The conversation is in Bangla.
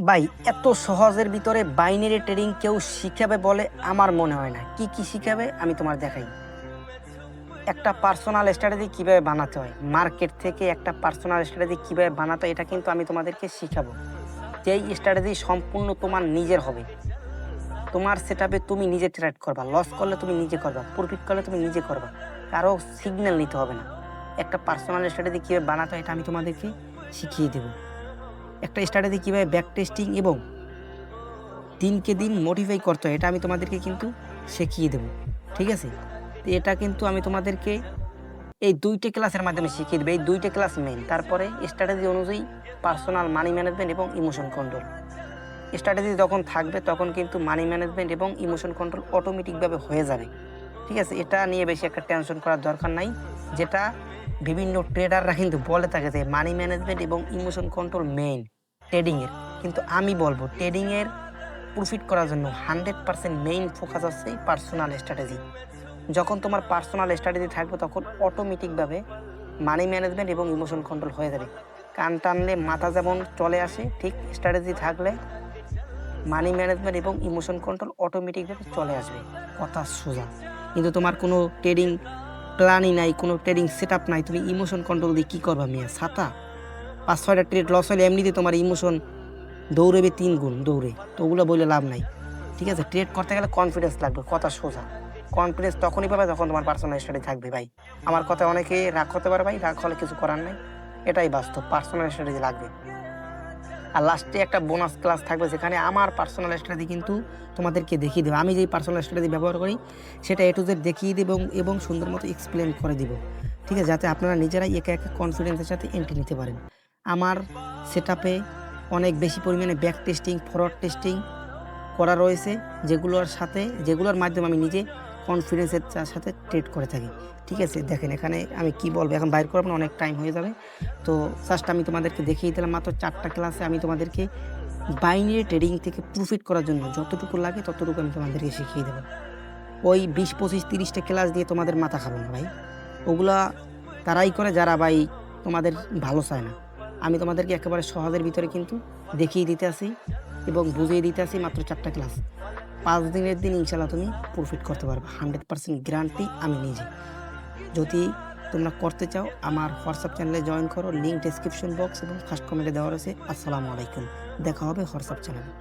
ভাই এত সহজের ভিতরে বাইনারি ট্রেডিং কেউ শিখাবে বলে আমার মনে হয় না। কি কি শিখাবে আমি তোমার দেখাই। একটা পার্সোনাল স্ট্র্যাটেজি কিভাবে বানাতে হয়, মার্কেট থেকে একটা পার্সোনাল স্ট্র্যাটেজি কিভাবে বানাতে হয়, এটা কিন্তু আমি তোমাদেরকে শিখাবো। যেই স্ট্র্যাটেজি সম্পূর্ণ তোমার নিজের হবে। তোমার সেটআপে তুমি নিজে ট্রেড করবা, লস করলে তুমি নিজে করবা, প্রফিট করলে তুমি নিজে করবা, কারো সিগন্যাল নিতে হবে না। একটা পার্সোনাল স্ট্র্যাটেজি কিভাবে বানাতে হয় এটা আমি তোমাদেরকে শিখিয়ে দেব। একটা স্ট্র্যাটেজি কিভাবে ব্যাক টেস্টিং এবং দিনকে দিন মডিফাই করতে হয় এটা আমি তোমাদেরকে কিন্তু শিখিয়ে দেবো। ঠিক আছে? তো এটা কিন্তু আমি তোমাদেরকে এই ২টা ক্লাসের মাধ্যমে শিখিয়ে দেবো। এই ২টা ক্লাস মেইন। তারপরে স্ট্র্যাটেজি অনুযায়ী পার্সোনাল মানি ম্যানেজমেন্ট এবং ইমোশন কন্ট্রোল। স্ট্র্যাটেজি যখন থাকবে তখন কিন্তু মানি ম্যানেজমেন্ট এবং ইমোশন কন্ট্রোল অটোমেটিকভাবে হয়ে যাবে। ঠিক আছে? এটা নিয়ে বেশি একটা টেনশন করার দরকার নাই। যেটা বিভিন্ন ট্রেডাররা কিন্তু বলে থাকে যে মানি ম্যানেজমেন্ট এবং ইমোশন কন্ট্রোল মেইন ট্রেডিংয়ের। কিন্তু আমি বলব ট্রেডিংয়ের প্রফিট করার জন্য 100% মেইন ফোকাস হচ্ছে পার্সোনাল স্ট্র্যাটেজি। যখন তোমার পার্সোনাল স্ট্র্যাটেজি থাকবে তখন অটোমেটিকভাবে মানি ম্যানেজমেন্ট এবং ইমোশন কন্ট্রোল হয়ে যাবে। কান টানলে মাথা যেমন চলে আসে, ঠিক স্ট্র্যাটেজি থাকলে মানি ম্যানেজমেন্ট এবং ইমোশন কন্ট্রোল অটোমেটিকভাবে চলে আসবে। কথা সোজা। কিন্তু তোমার কোনো ট্রেডিং প্ল্যানই নাই, কোনো ট্রেডিং সেটআপ নাই, তুমি ইমোশন কন্ট্রোল দিয়ে কী করবা মিয়া? ছাতা? ৫-৬টা ট্রেড লস হলে এমনিতে তোমার ইমোশন দৌড়াবে ৩ গুণ দৌড়ে। তো ওগুলো বলে লাভ নাই। ঠিক আছে? ট্রেড করতে গেলে কনফিডেন্স লাগবে, কথা সোজা। কনফিডেন্স তখনই পাবে যখন তোমার পার্সোনাল স্টাডি থাকবে ভাই। আমার কথায় অনেকে রাগ হতে পারে ভাই, রাগ হলে কিছু করার নাই। এটাই বাস্তব, পার্সোনাল স্ট্র্যাটেজি লাগবে। আর লাস্টে একটা বোনাস ক্লাস থাকবে যেখানে আমার পার্সোনাল স্ট্র্যাটেজি কিন্তু তোমাদেরকে দেখিয়ে দেবো। আমি যেই পার্সোনাল স্ট্র্যাটেজি ব্যবহার করি সেটা A to Z দেখিয়ে দেবো এবং সুন্দর মতো এক্সপ্লেন করে দিব। ঠিক আছে? যাতে আপনারা নিজেরাই একা একা কনফিডেন্সের সাথে এন্ট্রি নিতে পারেন। আমার সেটআপে অনেক বেশি পরিমাণে ব্যাক টেস্টিং, ফরওয়ার্ড টেস্টিং করা রয়েছে, যেগুলোর মাধ্যমে আমি নিজে কনফিডেন্সের সাথে ট্রেড করে থাকি। ঠিক আছে? দেখেন এখানে আমি কি বলবো, এখন বাইর করব না, অনেক টাইম হয়ে যাবে। তো জাস্ট আমি তোমাদেরকে দেখিয়ে দিলাম মাত্র 4টা ক্লাসে আমি তোমাদেরকে বাইনারি ট্রেডিং থেকে প্রফিট করার জন্য যতটুকু লাগে ততটুকু আমি তোমাদেরকে শিখিয়ে দেবো। ওই 20, 25, 30টা ক্লাস দিয়ে তোমাদের মাথা খাবো না ভাই। ওগুলা তারাই করে যারা ভাই তোমাদের ভালো চায় না। আমি তোমাদেরকে একেবারে সহজের ভিতরে কিন্তু দেখিয়ে দিতে আসি এবং বুঝিয়ে দিতে আসি মাত্র 4টা ক্লাস। 5 দিনের দিন ইনশাআল্লাহ তুমি প্রফিট করতে পারবে। 100% গ্যারান্টি আমি নিজে। যদি তোমরা করতে চাও আমার হোয়াটসঅ্যাপ চ্যানেলে জয়েন করো। লিঙ্ক ডেসক্রিপশন বক্স এবং ফার্স্ট কমেন্টে দেওয়া রয়েছে। আসসালামু আলাইকুম। দেখা হবে হোয়াটসঅ্যাপ চ্যানেলে।